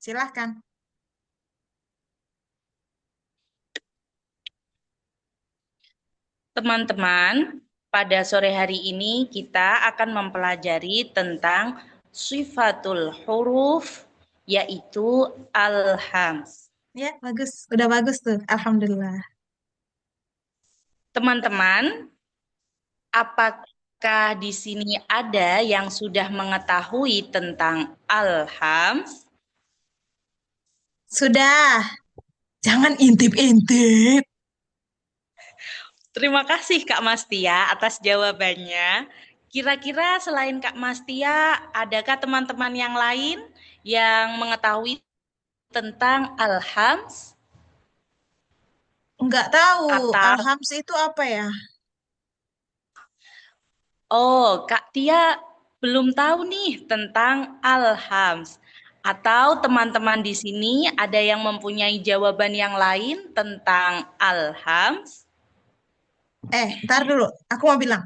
Silahkan. Teman-teman, pada sore hari ini kita akan mempelajari tentang sifatul huruf, yaitu al-hams. Ya, bagus. Udah bagus tuh. Alhamdulillah. Teman-teman, apakah di sini ada yang sudah mengetahui tentang al-hams? Sudah. Jangan intip-intip. Terima kasih Kak Mastia atas jawabannya. Kira-kira selain Kak Mastia, adakah teman-teman yang lain yang mengetahui tentang al-hams? Nggak tahu. Atau, Alhams itu apa ya? oh, Kak Tia belum tahu nih tentang Alhams. Atau teman-teman di sini ada yang mempunyai jawaban yang lain tentang Alhams? Ntar dulu. Aku mau bilang.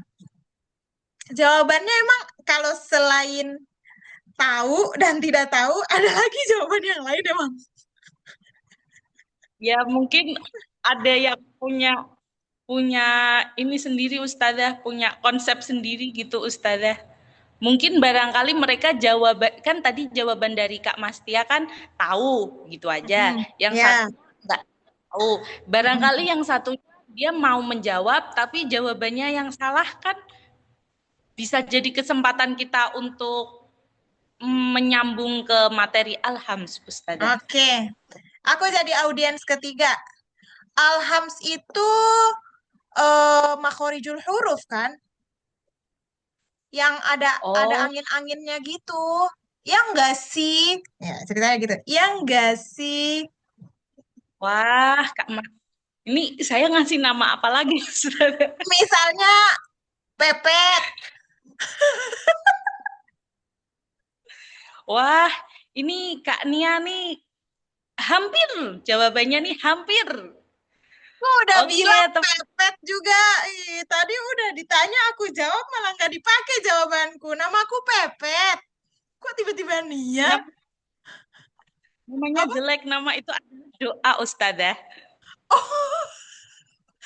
Jawabannya emang kalau selain tahu dan tidak tahu, ada lagi jawaban yang lain emang. Ya mungkin ada yang punya punya ini sendiri Ustazah, punya konsep sendiri gitu Ustazah. Mungkin barangkali mereka jawaban kan tadi jawaban dari Kak Mastia kan tahu gitu aja. Mm-mm. Yang satu Ya. enggak tahu. Mm-mm. Barangkali yang satu dia mau menjawab tapi jawabannya yang salah kan bisa jadi kesempatan kita untuk menyambung ke materi Alhams Ustazah. Oke. Aku jadi audiens ketiga. Alhams itu makhorijul huruf kan? Yang ada Oh, angin-anginnya gitu. Ya enggak sih? Ya, ceritanya gitu. Ya enggak sih? wah Kak ini saya ngasih nama apa lagi Ustazah? Misalnya pepet. Wah, ini Kak Nia nih hampir jawabannya nih hampir. Gua udah Oke, bilang teman. pepet juga. Ih, tadi udah ditanya aku jawab malah nggak dipakai jawabanku. Namaku Pepet. Kok tiba-tiba Nia? Namanya Apa? jelek, nama itu adalah doa Ustazah. Oh,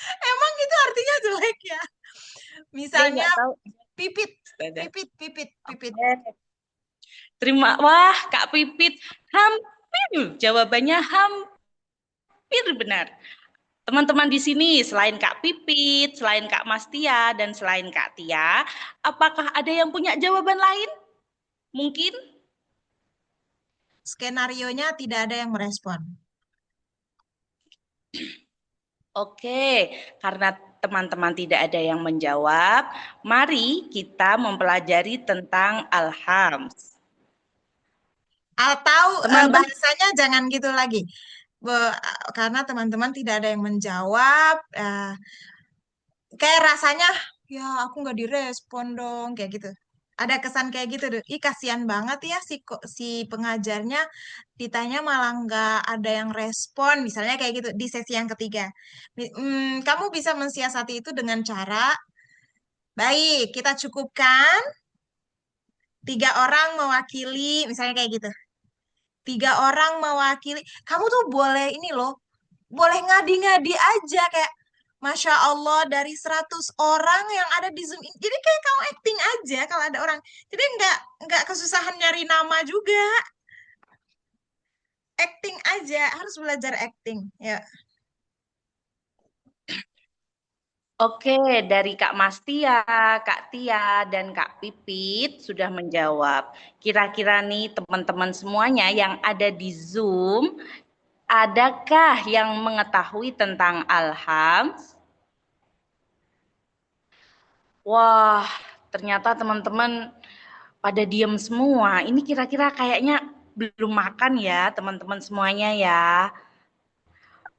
emang itu artinya jelek ya? Saya Misalnya nggak tahu pipit. Ustazah. Pipit, pipit, pipit. Oke. Wah Kak Pipit, hampir jawabannya hampir benar. Teman-teman di sini, selain Kak Pipit, selain Kak Mastia, dan selain Kak Tia, apakah ada yang punya jawaban lain? Mungkin? Skenarionya tidak ada yang merespon. Oke, karena teman-teman tidak ada yang menjawab, mari kita mempelajari tentang Alhams. Atau Teman-teman, bahasanya jangan gitu lagi. Karena teman-teman tidak ada yang menjawab. Kayak rasanya, ya aku nggak direspon dong, kayak gitu. Ada kesan kayak gitu deh. Ih, kasihan banget ya si pengajarnya ditanya malah nggak ada yang respon. Misalnya kayak gitu di sesi yang ketiga. Kamu bisa mensiasati itu dengan cara, baik, kita cukupkan 3 orang mewakili, misalnya kayak gitu. 3 orang mewakili. Kamu tuh boleh ini loh, boleh ngadi-ngadi aja kayak Masya Allah dari 100 orang yang ada di Zoom ini. Jadi kayak kamu acting aja kalau ada orang. Jadi nggak kesusahan nyari nama juga. Acting aja, harus belajar acting. Ya. oke, dari Kak Mastia, Kak Tia, dan Kak Pipit sudah menjawab. Kira-kira nih teman-teman semuanya yang ada di Zoom, adakah yang mengetahui tentang Alhams? Wah, ternyata teman-teman pada diem semua. Ini kira-kira kayaknya belum makan ya, teman-teman semuanya ya.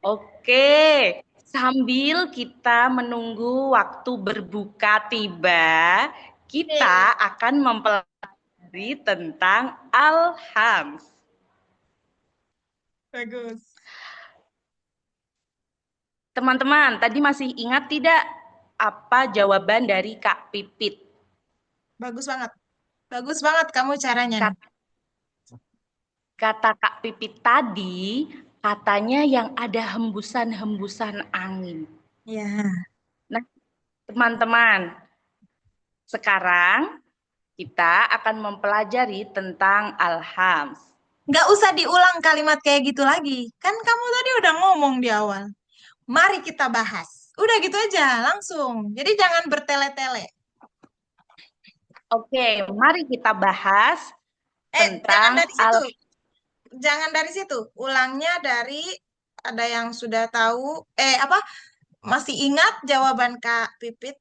Oke, sambil kita menunggu waktu berbuka tiba, Oke, kita akan mempelajari tentang Alhams. bagus. Teman-teman, tadi masih ingat tidak apa jawaban dari Kak Pipit? Bagus banget. Bagus banget kamu caranya nih. Kata Kak Pipit tadi, katanya yang ada hembusan-hembusan angin. Ya. Nah, teman-teman, sekarang kita akan mempelajari tentang alhams. Nggak usah diulang kalimat kayak gitu lagi. Kan kamu tadi udah ngomong di awal. Mari kita bahas. Udah gitu aja, langsung. Jadi jangan bertele-tele. Oke, mari kita bahas Jangan tentang dari situ. Jangan dari situ. Ulangnya dari ada yang sudah tahu. Apa? Masih ingat jawaban Kak Pipit?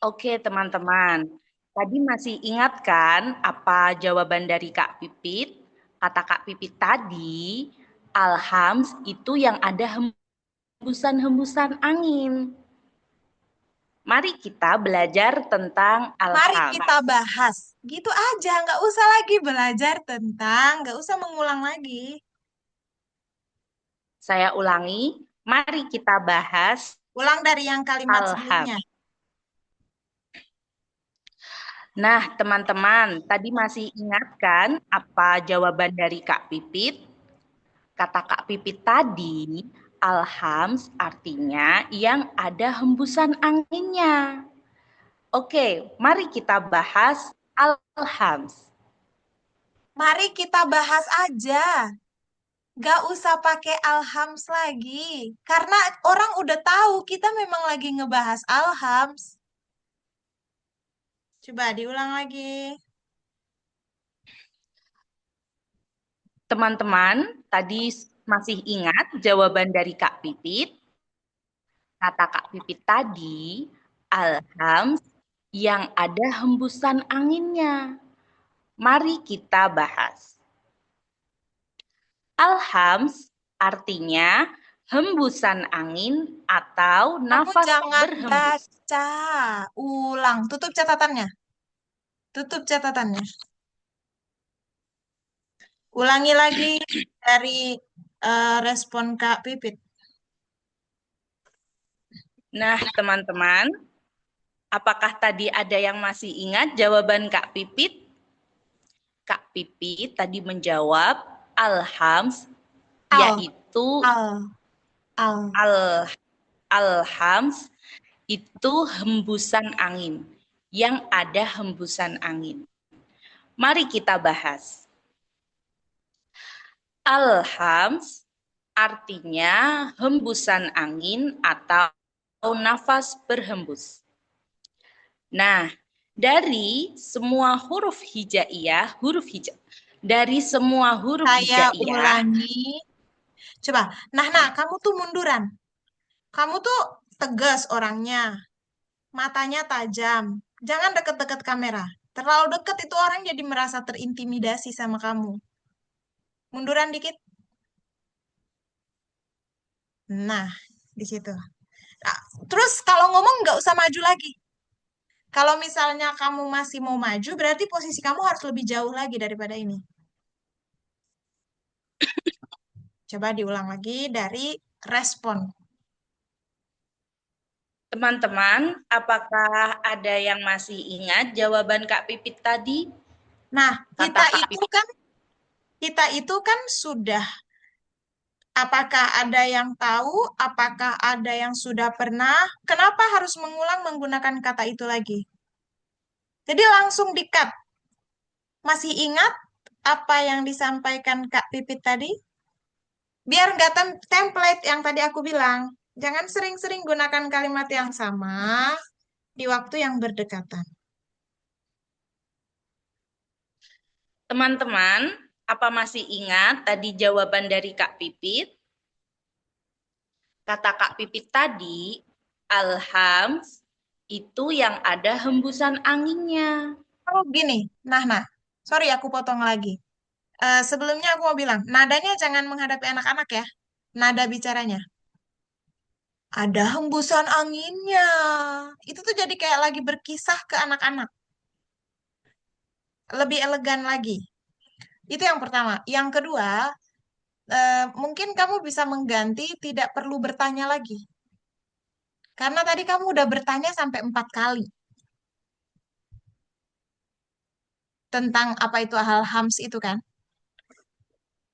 Oke, teman-teman. Tadi masih ingat kan apa jawaban dari Kak Pipit? Kata Kak Pipit tadi, alhams itu yang ada hembusan-hembusan angin. Mari kita belajar tentang Mari alhams. kita bahas. Gitu aja, nggak usah lagi belajar tentang, nggak usah mengulang lagi. Saya ulangi, mari kita bahas Ulang dari yang kalimat sebelumnya. alhams. Nah, teman-teman, tadi masih ingat kan apa jawaban dari Kak Pipit? Kata Kak Pipit tadi, alhams artinya yang ada hembusan anginnya. Oke, mari kita bahas alhams. Mari kita bahas aja. Gak usah pakai alhams lagi. Karena orang udah tahu kita memang lagi ngebahas alhams. Coba diulang lagi. Teman-teman, tadi masih ingat jawaban dari Kak Pipit? Kata Kak Pipit tadi, alhams yang ada hembusan anginnya. Mari kita bahas. Alhams artinya hembusan angin atau Kamu nafas jangan berhembus. baca. Ulang. Tutup catatannya. Tutup catatannya. Ulangi lagi dari respon Kak Pipit. Nah, teman-teman, apakah tadi ada yang masih ingat jawaban Kak Pipit? Kak Pipit tadi menjawab alhams Al, yaitu al, al. al alhams itu hembusan angin, yang ada hembusan angin. Mari kita bahas. Alhams artinya hembusan angin atau nafas berhembus. Nah, dari semua dari semua huruf Saya hijaiyah, ulangi. Coba. Nah, kamu tuh munduran. Kamu tuh tegas orangnya. Matanya tajam. Jangan deket-deket kamera. Terlalu deket itu orang jadi merasa terintimidasi sama kamu. Munduran dikit. Nah, di situ. Nah, terus kalau ngomong nggak usah maju lagi. Kalau misalnya kamu masih mau maju, berarti posisi kamu harus lebih jauh lagi daripada ini. Coba diulang lagi dari respon. teman-teman, apakah ada yang masih ingat jawaban Kak Pipit tadi? Nah, Kata Kak Pipit, kita itu kan sudah. Apakah ada yang tahu? Apakah ada yang sudah pernah? Kenapa harus mengulang menggunakan kata itu lagi? Jadi langsung di-cut. Masih ingat apa yang disampaikan Kak Pipit tadi? Biar nggak template yang tadi aku bilang. Jangan sering-sering gunakan kalimat yang sama di waktu yang berdekatan. teman-teman, apa masih ingat tadi jawaban dari Kak Pipit? Kata Kak Pipit tadi, alhams itu yang ada hembusan anginnya. Oh, gini. Nah. Sorry, aku potong lagi. Sebelumnya aku mau bilang, nadanya jangan menghadapi anak-anak ya. Nada bicaranya. Ada hembusan anginnya. Itu tuh jadi kayak lagi berkisah ke anak-anak. Lebih elegan lagi. Itu yang pertama. Yang kedua, mungkin kamu bisa mengganti tidak perlu bertanya lagi. Karena tadi kamu udah bertanya sampai 4 kali. tentang apa itu hal HAMS itu kan.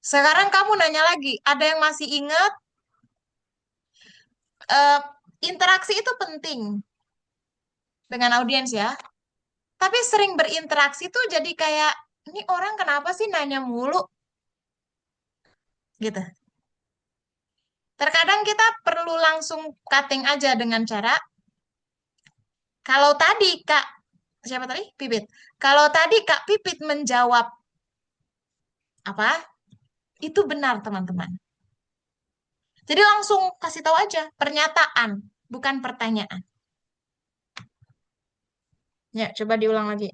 Sekarang kamu nanya lagi, ada yang masih ingat eh, interaksi itu penting dengan audiens ya. Tapi sering berinteraksi tuh jadi kayak ini orang kenapa sih nanya mulu gitu. Terkadang kita perlu langsung cutting aja dengan cara kalau tadi Kak siapa tadi? Pipit. Kalau tadi Kak Pipit menjawab apa? Itu benar teman-teman. Jadi langsung kasih tahu aja pernyataan, bukan pertanyaan. Ya, coba diulang lagi.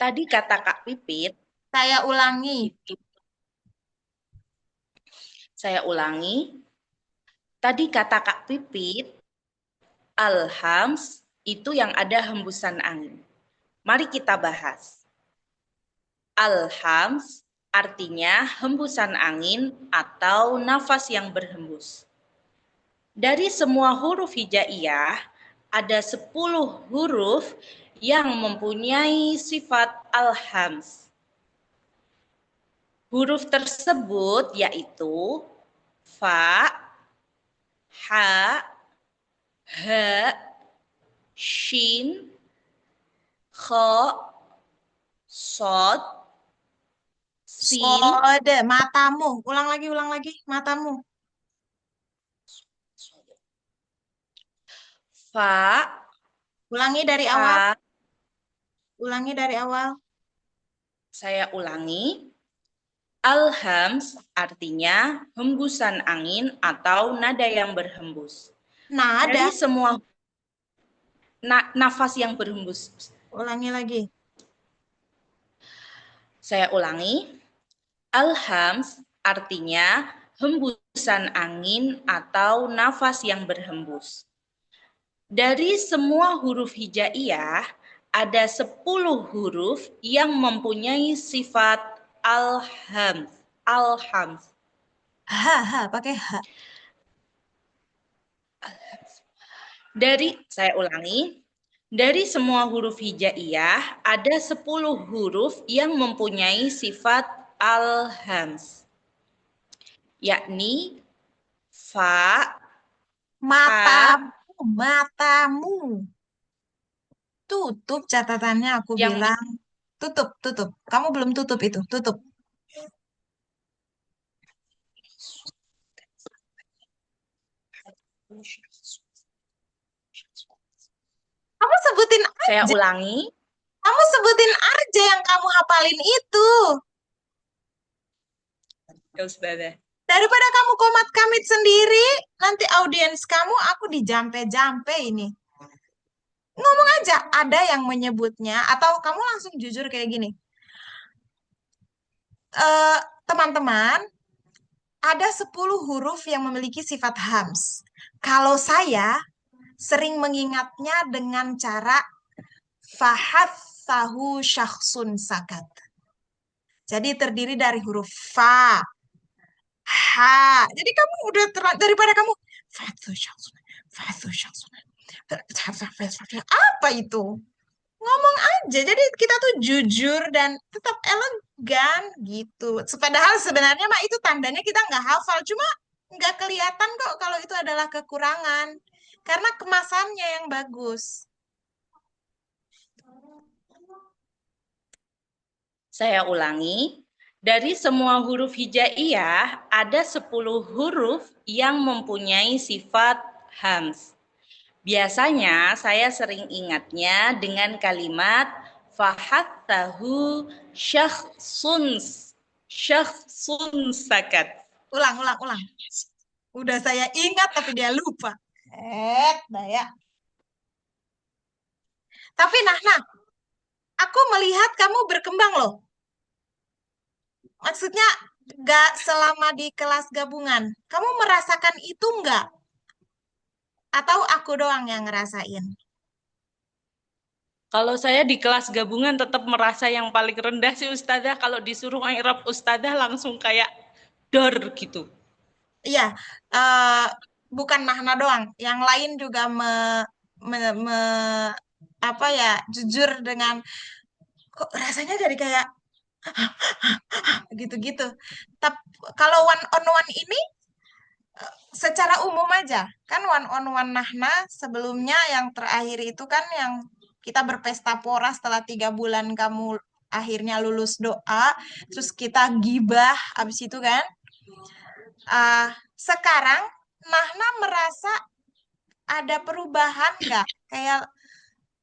Tadi kata Kak Pipit, Saya ulangi. itu saya ulangi. Tadi kata Kak Pipit, alhams itu yang ada hembusan angin. Mari kita bahas. Alhams artinya hembusan angin atau nafas yang berhembus. Dari semua huruf hijaiyah, ada 10 huruf yang mempunyai sifat alhams. Huruf tersebut yaitu fa, ha, ha, shin, kha, sod, sin, Sode, matamu. Ulang lagi, matamu. fa, Ulangi dari awal, ha. ulangi dari awal. Saya ulangi. Alhams artinya hembusan angin atau nada yang berhembus. Nah, Dari ada. semua nafas yang berhembus. Ulangi lagi. Saya ulangi. Alhams artinya hembusan angin atau nafas yang berhembus. Dari semua huruf hijaiyah, ada 10 huruf yang mempunyai sifat alhams. Alhams. Pakai H. Saya ulangi, dari semua huruf hijaiyah, ada 10 huruf yang mempunyai sifat alhams, yakni fa, ha, Matamu, matamu. Tutup catatannya aku yang bilang. Tutup, tutup. Kamu belum tutup itu, tutup. Kamu sebutin saya aja. ulangi, Kamu sebutin aja yang kamu hafalin itu. ya Ustazah. Daripada kamu komat kamit sendiri, nanti audiens kamu aku dijampe-jampe ini. Ngomong aja, ada yang menyebutnya, atau kamu langsung jujur kayak gini. Eh, Teman-teman, ada 10 huruf yang memiliki sifat hams. Kalau saya sering mengingatnya dengan cara fahatsahu syakhsun sakat. Jadi terdiri dari huruf fa, ha. Jadi kamu udah daripada kamu fathu syakhsun, fathu syakhsun. Apa itu? Ngomong aja. Jadi kita tuh jujur dan tetap elegan gitu. Padahal sebenarnya mah itu tandanya kita nggak hafal. Cuma nggak kelihatan kok kalau itu adalah kekurangan. Karena kemasannya yang bagus. Saya ulangi, dari semua huruf hijaiyah, ada 10 huruf yang mempunyai sifat hams. Biasanya saya sering ingatnya dengan kalimat fahattahu syakhsun syakhsun sakat. Ulang, ulang, ulang. Udah saya ingat tapi dia lupa. Daya. Tapi nah, aku melihat kamu berkembang loh. Maksudnya gak selama di kelas gabungan. Kamu merasakan itu nggak? Atau aku doang yang ngerasain? Kalau saya di kelas gabungan tetap merasa yang paling rendah sih Ustazah. Kalau disuruh i'rab Ustazah langsung kayak dor gitu. Iya, bukan Nahna doang. Yang lain juga me- apa ya, jujur dengan kok rasanya jadi kayak gitu-gitu. Tapi kalau one on one ini secara umum aja, kan one on one Nahna sebelumnya yang terakhir itu kan yang kita berpesta pora setelah 3 bulan kamu akhirnya lulus doa, terus kita gibah abis itu kan. Sekarang Nahna merasa ada perubahan nggak? Kayak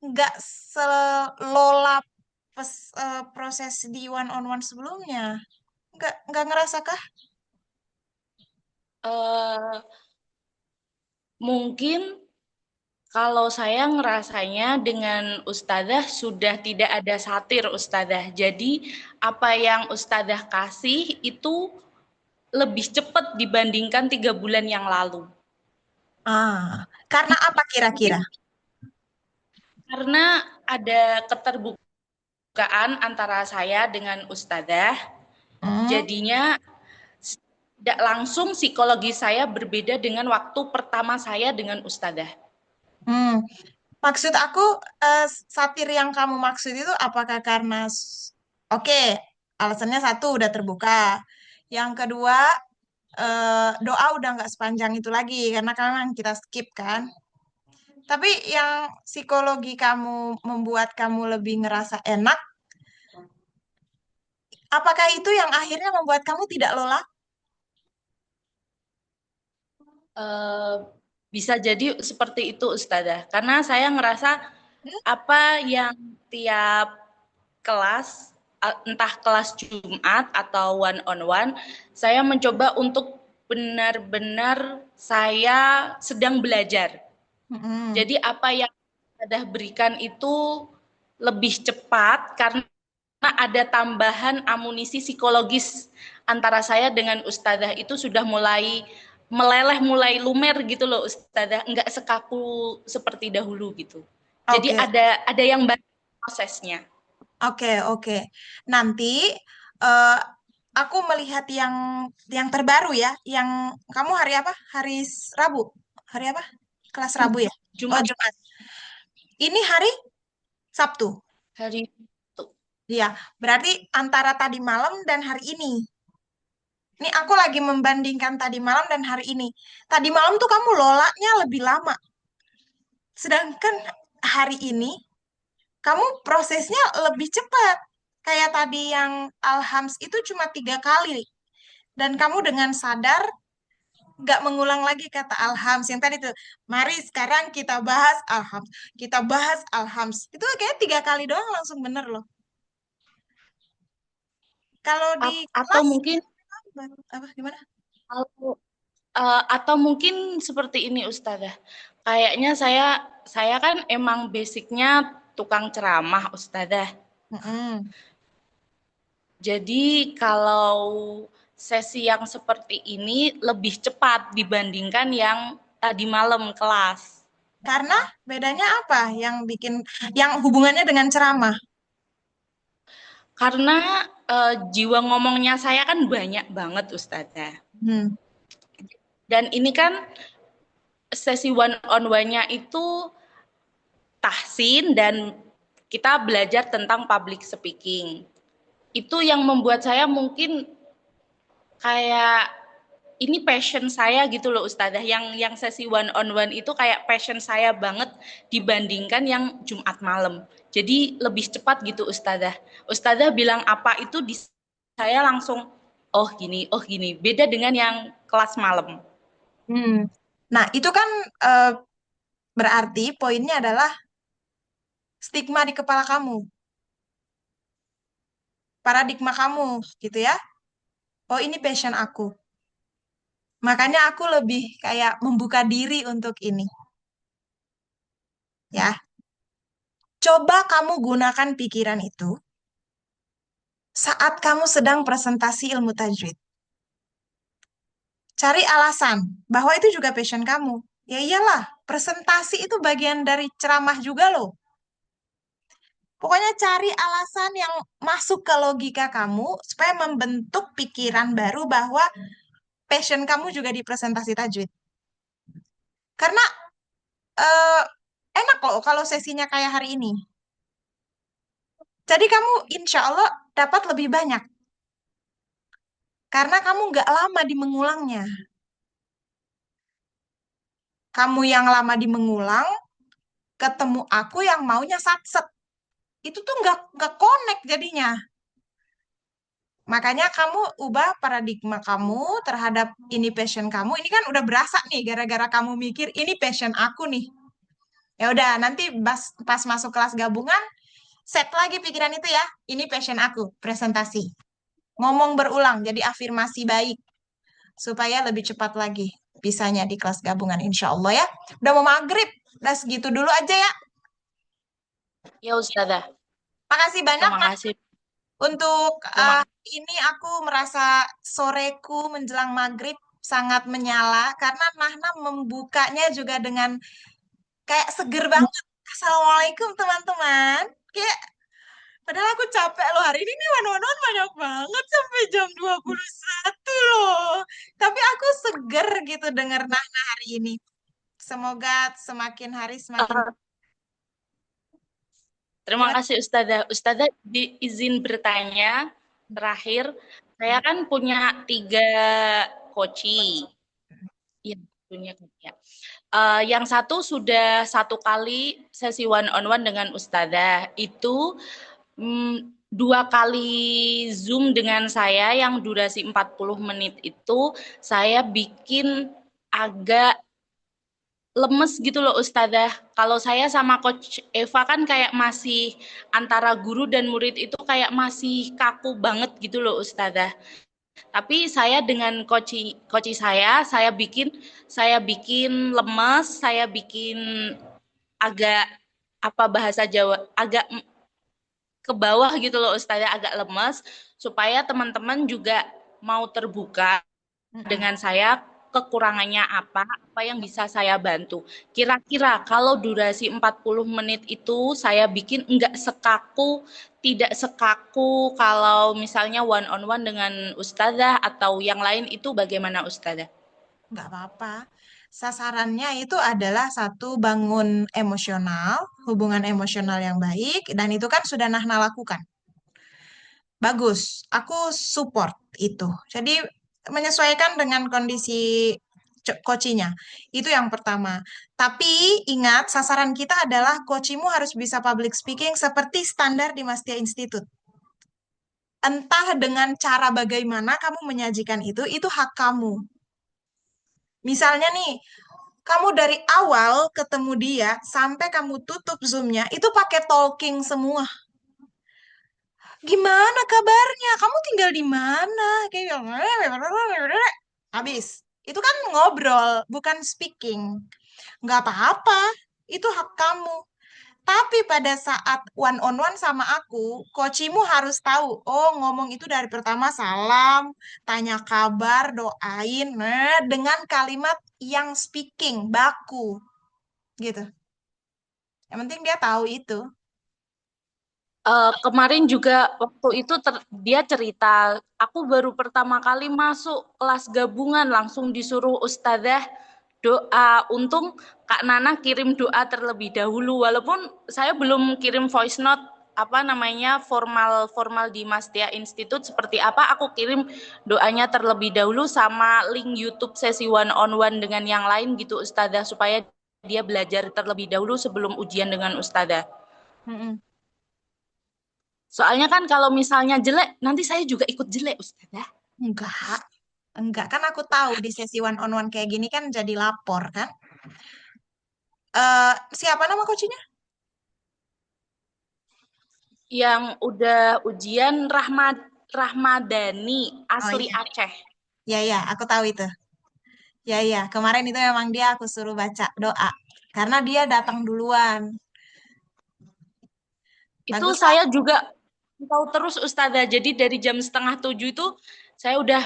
nggak selola proses di one on one sebelumnya. Nggak ngerasa kah? Eh, mungkin kalau saya ngerasanya dengan ustadzah sudah tidak ada satir ustadzah. Jadi apa yang ustadzah kasih itu lebih cepat dibandingkan 3 bulan yang lalu. Karena apa kira-kira? Mungkin karena ada keterbukaan antara saya dengan ustadzah, Hmm, jadinya tidak langsung psikologi saya berbeda dengan waktu pertama saya dengan ustadzah. hmm. Maksud aku, satir yang kamu maksud itu apakah karena, oke, alasannya satu udah terbuka. Yang kedua, doa udah nggak sepanjang itu lagi karena kan kita skip kan. Tapi yang psikologi kamu membuat kamu lebih ngerasa enak, apakah itu yang akhirnya membuat kamu tidak lelah? Eh, bisa jadi seperti itu ustadzah. Karena saya ngerasa apa yang tiap kelas, entah kelas Jumat atau one on one, saya mencoba untuk benar-benar saya sedang belajar. Mm-mm. Jadi apa yang saya berikan itu lebih cepat karena ada tambahan amunisi psikologis antara saya dengan ustadzah itu sudah mulai meleleh, mulai lumer gitu loh ustadzah, enggak sekaku seperti dahulu gitu. Jadi Oke, ada yang banyak prosesnya. oke, oke. Nanti eh, aku melihat yang terbaru ya, yang kamu hari apa? Hari Rabu. Hari apa? Kelas Rabu ya? Oh, Jumat Jumat. Ini hari Sabtu. hari itu. Iya, berarti antara tadi malam dan hari ini. Ini aku lagi membandingkan tadi malam dan hari ini. Tadi malam tuh kamu lolanya lebih lama. Sedangkan hari ini kamu prosesnya lebih cepat. Kayak tadi yang Alhams itu cuma 3 kali. Dan kamu dengan sadar nggak mengulang lagi kata Alhams. Yang tadi tuh, mari sekarang kita bahas Alhams. Kita bahas Alhams. Itu kayak 3 kali doang langsung bener loh. Kalau di Atau kelas, mungkin apa gimana? atau mungkin seperti ini ustadzah. Kayaknya saya kan emang basicnya tukang ceramah ustadzah. Mm-mm. Jadi kalau sesi yang seperti ini lebih cepat dibandingkan yang tadi malam kelas. Karena bedanya apa yang bikin, yang hubungannya dengan ceramah? Karena jiwa ngomongnya saya kan banyak banget Ustazah. Hmm. Dan ini kan sesi one on one-nya itu tahsin dan kita belajar tentang public speaking. Itu yang membuat saya mungkin kayak ini passion saya gitu loh Ustazah. Yang sesi one on one itu kayak passion saya banget dibandingkan yang Jumat malam. Jadi lebih cepat gitu Ustazah. Ustazah bilang apa itu di saya langsung oh gini. Beda dengan yang kelas malam. Hmm. Nah, itu kan eh, berarti poinnya adalah stigma di kepala kamu, paradigma kamu, gitu ya. Oh, ini passion aku. Makanya aku lebih kayak membuka diri untuk ini, ya. Coba kamu gunakan pikiran itu saat kamu sedang presentasi ilmu tajwid. Cari alasan bahwa itu juga passion kamu. Ya iyalah, presentasi itu bagian dari ceramah juga loh. Pokoknya cari alasan yang masuk ke logika kamu supaya membentuk pikiran baru bahwa passion kamu juga di presentasi tajwid. Karena eh, Enak kok kalau sesinya kayak hari ini. Jadi kamu insya Allah dapat lebih banyak. Karena kamu nggak lama di mengulangnya. Kamu yang lama di mengulang, ketemu aku yang maunya satset. Itu tuh nggak connect jadinya. Makanya kamu ubah paradigma kamu terhadap ini passion kamu. Ini kan udah berasa nih gara-gara kamu mikir ini passion aku nih. Ya udah nanti pas masuk kelas gabungan set lagi pikiran itu ya. Ini passion aku, presentasi. Ngomong berulang jadi afirmasi baik supaya lebih cepat lagi bisanya di kelas gabungan insya Allah ya. Udah mau maghrib. Udah segitu dulu aja ya. Ya Ustazah, Makasih banyak terima kasih. untuk Terima ini aku merasa soreku menjelang maghrib sangat menyala karena Nahna membukanya juga dengan kayak seger banget. Assalamualaikum teman-teman. Kayak padahal aku capek loh hari ini nih one-on-one banyak banget sampai jam 21 loh. Tapi aku seger gitu denger Nahna hari ini. Semoga semakin hari semakin kasih. Terima gimana? kasih Ustazah. Ustazah diizin bertanya terakhir. Saya kan punya 3 koci. Iya, punya koci ya. Yang satu sudah 1 kali sesi one on one dengan Ustazah. Itu 2 kali Zoom dengan saya yang durasi 40 menit itu saya bikin agak lemes gitu loh Ustazah. Kalau saya sama Coach Eva kan kayak masih antara guru dan murid itu kayak masih kaku banget gitu loh Ustazah. Tapi saya dengan coach saya bikin lemes, saya bikin agak apa bahasa Jawa, agak ke bawah gitu loh Ustazah, agak lemes supaya teman-teman juga mau terbuka Mm-mm. dengan saya kekurangannya apa, apa yang bisa saya bantu. Kira-kira kalau durasi 40 menit itu saya bikin enggak sekaku, tidak sekaku kalau misalnya one on one dengan ustazah atau yang lain itu bagaimana ustazah? Nggak apa-apa. Sasarannya itu adalah satu bangun emosional, hubungan emosional yang baik, dan itu kan sudah Nahna lakukan. Bagus, aku support itu. Jadi menyesuaikan dengan kondisi coachinya. Itu yang pertama. Tapi ingat, sasaran kita adalah coachimu harus bisa public speaking seperti standar di Mastia Institute. Entah dengan cara bagaimana kamu menyajikan itu hak kamu. Misalnya nih, kamu dari awal ketemu dia sampai kamu tutup Zoom-nya, itu pakai talking semua. Gimana kabarnya? Kamu tinggal di mana? Kayak habis. Itu kan ngobrol, bukan speaking. Nggak apa-apa. Itu hak kamu. Tapi pada saat one on one sama aku, coachimu harus tahu, oh ngomong itu dari pertama salam, tanya kabar, doain, nah, dengan kalimat yang speaking, baku, gitu. Yang penting dia tahu itu. Kemarin juga waktu itu dia cerita, aku baru pertama kali masuk kelas gabungan langsung disuruh ustazah doa. Untung Kak Nana kirim doa terlebih dahulu, walaupun saya belum kirim voice note apa namanya formal formal di Mastia Institute seperti apa, aku kirim doanya terlebih dahulu sama link YouTube sesi one on one dengan yang lain gitu ustazah supaya dia belajar terlebih dahulu sebelum ujian dengan ustazah. Mm-mm. Soalnya kan kalau misalnya jelek, nanti saya juga ikut jelek, Ustazah. Enggak, enggak. Kan aku tahu di sesi one on one kayak gini kan jadi lapor kan. Siapa nama coachnya? Yang udah ujian Rahmadani, Oh asli iya, Aceh. ya ya, aku tahu itu. Ya ya, kemarin itu memang dia aku suruh baca doa karena dia datang duluan. Itu Bagus lah. saya juga tahu terus Ustazah. Jadi dari jam setengah 7 itu saya udah,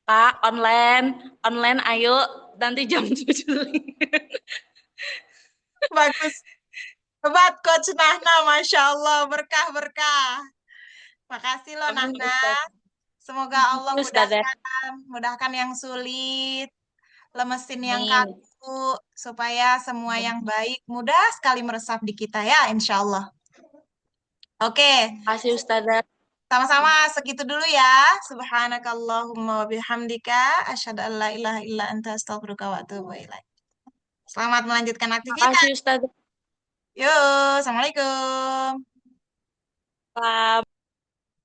Kak, online, online ayo nanti jam 7. Bagus. Hebat Coach Nahna, Masya Allah, berkah-berkah. Makasih loh Amin, Nahna. Ustazah. Semoga Allah Ustazah. mudahkan yang sulit, lemesin yang Amin. kaku. supaya semua yang baik mudah sekali meresap di kita ya, insya Allah. Oke, Makasih Ustazah. sama-sama segitu dulu ya. Subhanakallahumma wa bihamdika asyhadu an la ilaha illa anta astaghfiruka wa atubu ilaik. Selamat melanjutkan aktivitas. Makasih Ustazah. Yuk, Assalamualaikum. Salam.